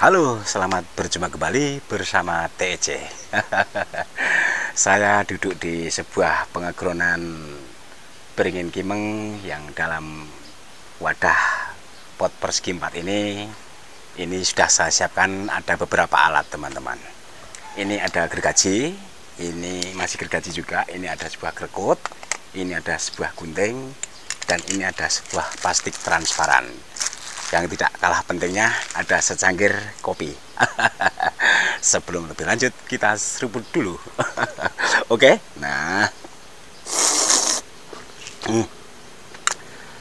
Halo, selamat berjumpa kembali bersama TEC. Saya duduk di sebuah pengegronan beringin kimeng yang dalam wadah pot persegi 4 ini. Ini sudah saya siapkan, ada beberapa alat teman-teman. Ini ada gergaji, ini masih gergaji juga, ini ada sebuah grekut, ini ada sebuah gunting, dan ini ada sebuah plastik transparan. Yang tidak kalah pentingnya ada secangkir kopi. Sebelum lebih lanjut kita seruput dulu. Oke, nah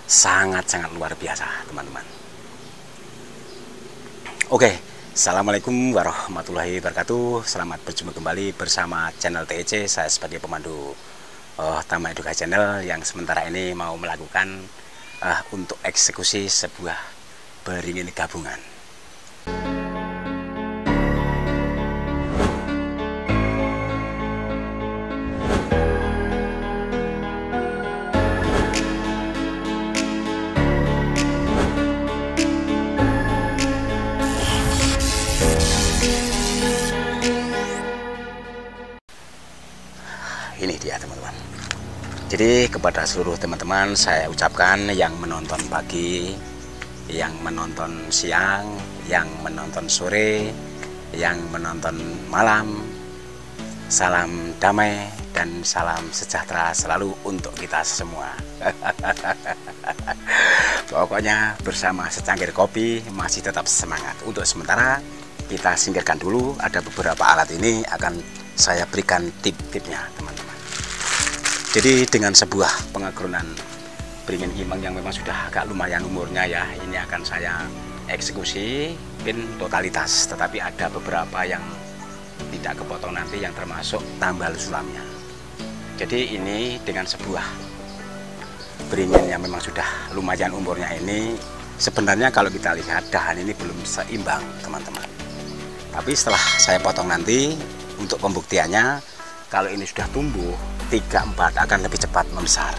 sangat-sangat luar biasa teman-teman. Oke, assalamualaikum warahmatullahi wabarakatuh. Selamat berjumpa kembali bersama channel TEC. Saya sebagai pemandu Tama Edukasi Channel yang sementara ini mau melakukan untuk eksekusi sebuah beringin gabungan. Ini dia teman-teman. Jadi kepada seluruh teman-teman saya ucapkan yang menonton pagi, yang menonton siang, yang menonton sore, yang menonton malam, salam damai dan salam sejahtera selalu untuk kita semua. Pokoknya bersama secangkir kopi masih tetap semangat. Untuk sementara kita singkirkan dulu, ada beberapa alat ini akan saya berikan tip-tipnya teman-teman. Jadi dengan sebuah pengegronan beringin kimeng yang memang sudah agak lumayan umurnya ya, ini akan saya eksekusi pin totalitas, tetapi ada beberapa yang tidak kepotong nanti yang termasuk tambal sulamnya. Jadi ini dengan sebuah beringin yang memang sudah lumayan umurnya ini, sebenarnya kalau kita lihat dahan ini belum seimbang teman-teman. Tapi setelah saya potong nanti untuk pembuktiannya, kalau ini sudah tumbuh 3-4 akan lebih cepat membesar.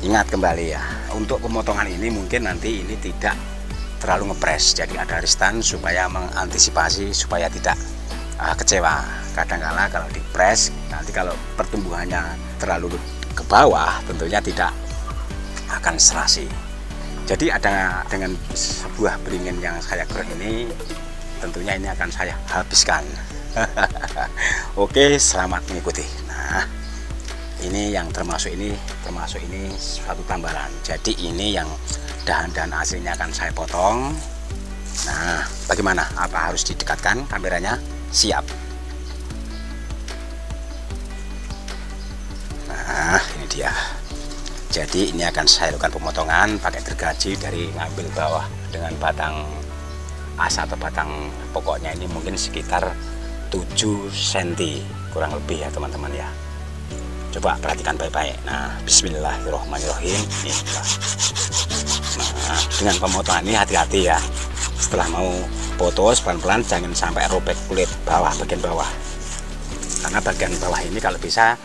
Ingat kembali ya, untuk pemotongan ini mungkin nanti ini tidak terlalu ngepres, jadi ada ristan supaya mengantisipasi supaya tidak kecewa. Kadang-kala kalau dipres, nanti kalau pertumbuhannya terlalu ke bawah tentunya tidak akan serasi. Jadi ada dengan sebuah beringin yang saya goreng ini, tentunya ini akan saya habiskan. Oke, selamat mengikuti. Nah, ini yang termasuk ini suatu tambalan. Jadi ini yang dahan-dahan aslinya akan saya potong. Nah, bagaimana? Apa harus didekatkan kameranya? Siap. Nah, ini dia. Jadi ini akan saya lakukan pemotongan pakai gergaji dari ngambil bawah dengan batang as atau batang pokoknya ini mungkin sekitar 7 cm kurang lebih ya teman-teman ya. Coba perhatikan baik-baik. Nah, bismillahirrohmanirrohim. Nah, dengan pemotongan ini hati-hati ya. Setelah mau putus pelan-pelan jangan sampai robek kulit bawah, bagian bawah. Karena bagian bawah ini kalau bisa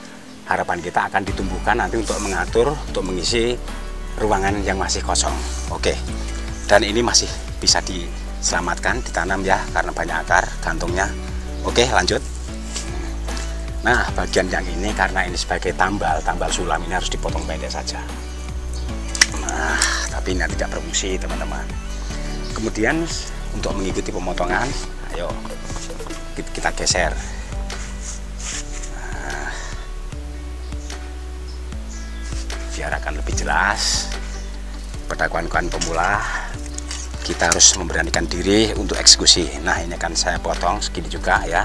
harapan kita akan ditumbuhkan nanti untuk mengatur, untuk mengisi ruangan yang masih kosong. Oke. Dan ini masih bisa diselamatkan, ditanam ya karena banyak akar gantungnya. Oke, lanjut. Nah, bagian yang ini karena ini sebagai tambal sulam ini harus dipotong pendek saja. Nah, tapi ini tidak berfungsi teman-teman. Kemudian untuk mengikuti pemotongan, ayo kita geser. Nah, biar akan lebih jelas. Pada kawan-kawan pemula, kita harus memberanikan diri untuk eksekusi. Nah, ini akan saya potong segini juga ya.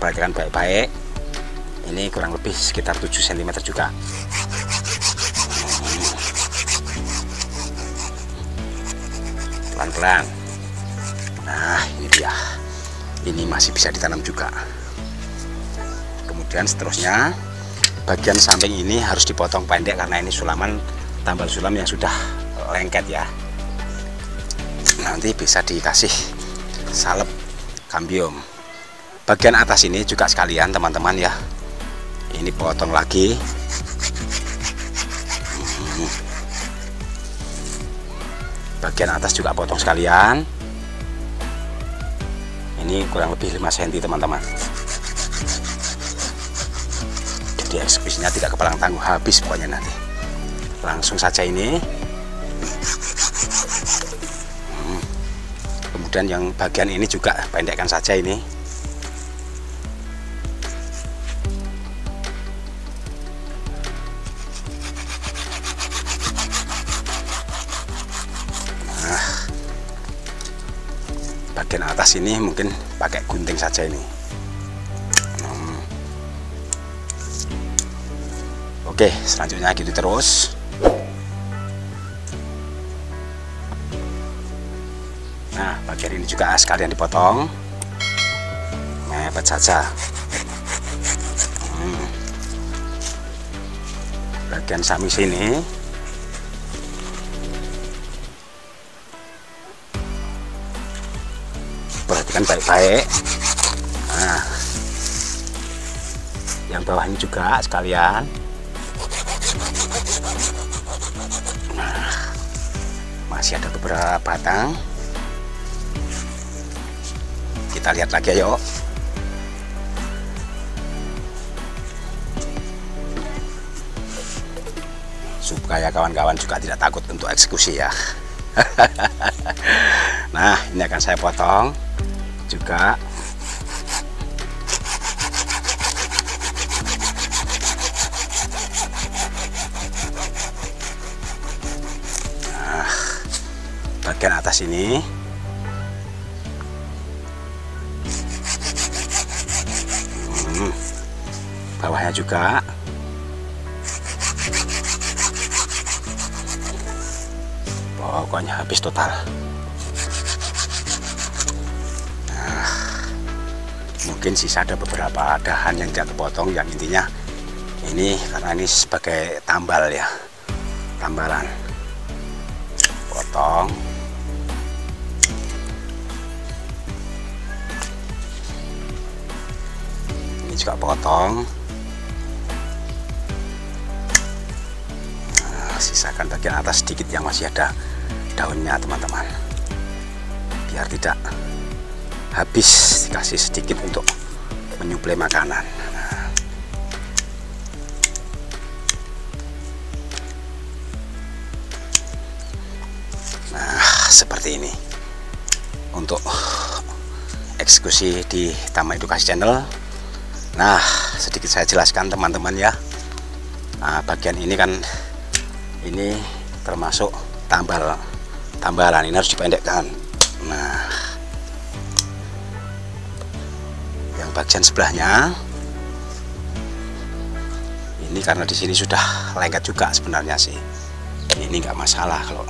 Perhatikan baik-baik. Ini kurang lebih sekitar 7 cm juga. Pelan-pelan. Nah, ini dia. Ini masih bisa ditanam juga. Kemudian seterusnya, bagian samping ini harus dipotong pendek karena ini sulaman tambal sulam yang sudah lengket ya. Nanti bisa dikasih salep kambium. Bagian atas ini juga sekalian teman-teman ya. Ini potong lagi. Bagian atas juga potong sekalian. Ini kurang lebih 5 cm teman-teman. Jadi eksekusinya tidak kepalang tangguh, habis pokoknya nanti. Langsung saja ini. Kemudian yang bagian ini juga pendekkan saja ini. Nah, bagian atas ini mungkin pakai gunting saja ini. Oke, selanjutnya gitu terus. Nah, bagian ini juga sekalian dipotong, mepet saja. Bagian samping sini perhatikan baik-baik. Nah, yang bawah ini juga sekalian. Nah, masih ada beberapa batang. Kita lihat lagi ayo. Supaya kawan-kawan juga tidak takut untuk eksekusi ya. Nah, ini akan saya potong juga. Nah, bagian atas ini bawahnya juga. Pokoknya habis total. Nah, mungkin sisa ada beberapa dahan yang tidak kepotong, yang intinya ini karena ini sebagai tambal ya, tambalan. Potong. Ini juga potong. Sisakan bagian atas sedikit yang masih ada daunnya teman-teman, biar tidak habis, dikasih sedikit untuk menyuplai makanan. Nah, seperti ini untuk eksekusi di Taman Edukasi Channel. Nah, sedikit saya jelaskan teman-teman ya. Nah, bagian ini kan ini termasuk tambalan, ini harus dipendekkan. Nah, yang bagian sebelahnya ini karena di sini sudah lengket juga sebenarnya sih, ini nggak masalah kalau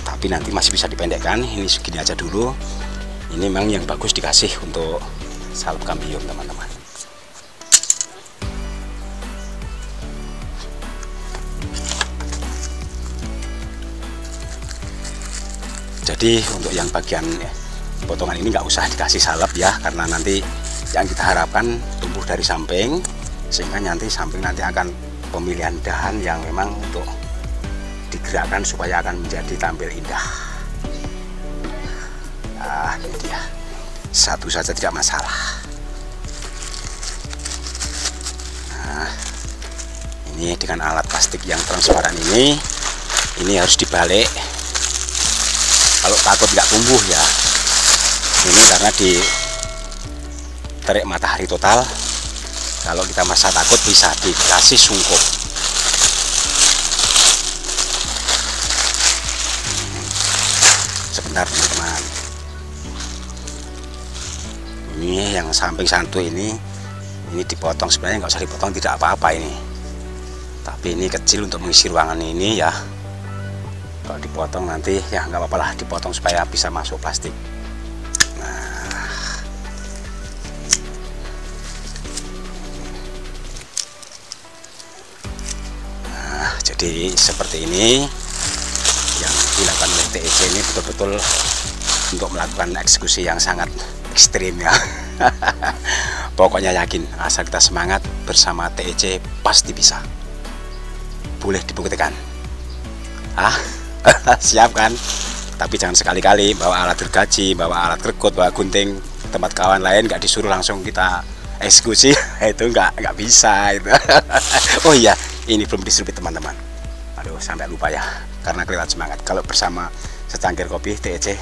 tapi nanti masih bisa dipendekkan. Ini segini aja dulu. Ini memang yang bagus dikasih untuk salep kambium teman-teman. Jadi untuk yang bagian potongan ini nggak usah dikasih salep ya, karena nanti yang kita harapkan tumbuh dari samping, sehingga nanti samping nanti akan pemilihan dahan yang memang untuk digerakkan supaya akan menjadi tampil indah. Nah, ini dia, satu saja tidak masalah. Nah, ini dengan alat plastik yang transparan ini harus dibalik. Kalau takut nggak tumbuh ya, ini karena di terik matahari total. Kalau kita merasa takut bisa dikasih sungkup. Sebentar teman-teman, ini yang samping satu ini dipotong. Sebenarnya nggak usah dipotong, tidak apa-apa ini, tapi ini kecil untuk mengisi ruangan ini ya. Kalau dipotong nanti ya nggak apa-apa lah, dipotong supaya bisa masuk plastik. Nah, jadi seperti ini yang dilakukan oleh TEC ini, betul-betul untuk melakukan eksekusi yang sangat ekstrim ya. Pokoknya yakin, asal kita semangat bersama TEC pasti bisa. Boleh dibuktikan. Siap kan? Tapi jangan sekali-kali bawa alat gergaji, bawa alat kerkut, bawa gunting tempat kawan lain nggak disuruh langsung kita eksekusi. Itu nggak bisa itu. Oh iya, ini belum diseruput teman-teman. Aduh, sampai lupa ya, karena kelewat semangat. Kalau bersama secangkir kopi TEC,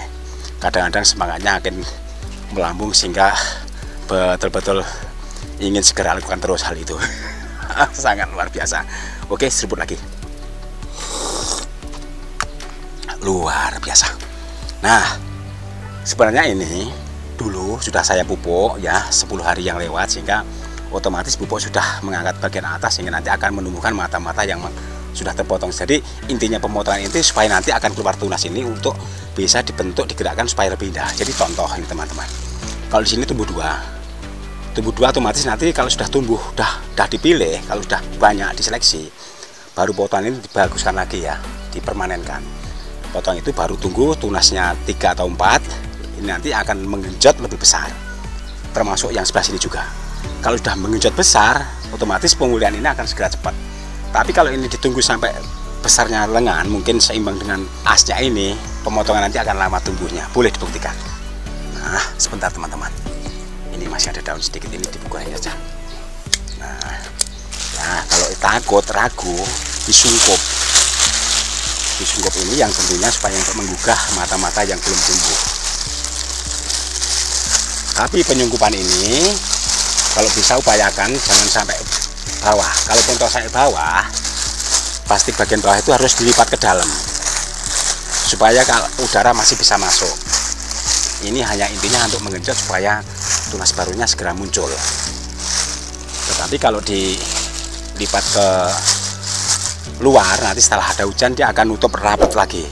kadang-kadang semangatnya akan melambung sehingga betul-betul ingin segera lakukan terus hal itu. Sangat luar biasa. Oke, seruput lagi. Luar biasa. Nah, sebenarnya ini dulu sudah saya pupuk ya 10 hari yang lewat, sehingga otomatis pupuk sudah mengangkat bagian atas sehingga nanti akan menumbuhkan mata-mata yang sudah terpotong. Jadi intinya pemotongan itu supaya nanti akan keluar tunas ini untuk bisa dibentuk, digerakkan supaya lebih indah. Jadi contoh ini teman-teman. Kalau di sini tumbuh dua otomatis nanti kalau sudah tumbuh, udah dipilih, kalau sudah banyak diseleksi, baru potongan ini dibaguskan lagi ya, dipermanenkan. Potong itu baru tunggu tunasnya 3 atau 4, ini nanti akan menggenjot lebih besar, termasuk yang sebelah sini juga. Kalau sudah menggenjot besar, otomatis pemulihan ini akan segera cepat. Tapi kalau ini ditunggu sampai besarnya lengan, mungkin seimbang dengan asnya ini, pemotongan nanti akan lama tumbuhnya. Boleh dibuktikan. Nah, sebentar teman-teman, ini masih ada daun sedikit, ini dibuka aja. Nah, ya kalau takut ragu, disungkup ini yang tentunya supaya untuk menggugah mata-mata yang belum tumbuh. Tapi penyungkupan ini kalau bisa upayakan jangan sampai bawah. Kalaupun sampai bawah, plastik bagian bawah itu harus dilipat ke dalam supaya kalau udara masih bisa masuk. Ini hanya intinya untuk menggenjot supaya tunas barunya segera muncul. Tetapi kalau dilipat ke luar, nanti setelah ada hujan dia akan nutup rapat lagi.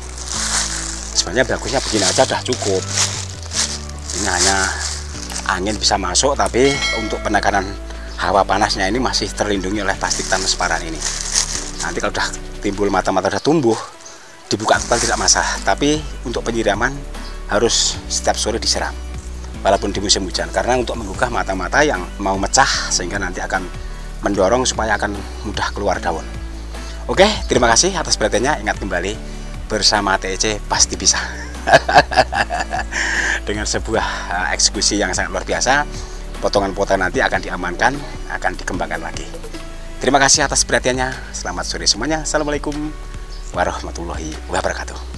Sebenarnya bagusnya begini aja udah cukup. Ini hanya angin bisa masuk, tapi untuk penekanan hawa panasnya ini masih terlindungi oleh plastik transparan ini. Nanti kalau udah timbul mata-mata udah tumbuh, dibuka total tidak masalah. Tapi untuk penyiraman harus setiap sore disiram, walaupun di musim hujan, karena untuk menggugah mata-mata yang mau mecah sehingga nanti akan mendorong supaya akan mudah keluar daun. Oke, terima kasih atas perhatiannya. Ingat kembali, bersama TEC pasti bisa. Dengan sebuah eksekusi yang sangat luar biasa, potongan-potongan nanti akan diamankan, akan dikembangkan lagi. Terima kasih atas perhatiannya. Selamat sore semuanya. Assalamualaikum warahmatullahi wabarakatuh.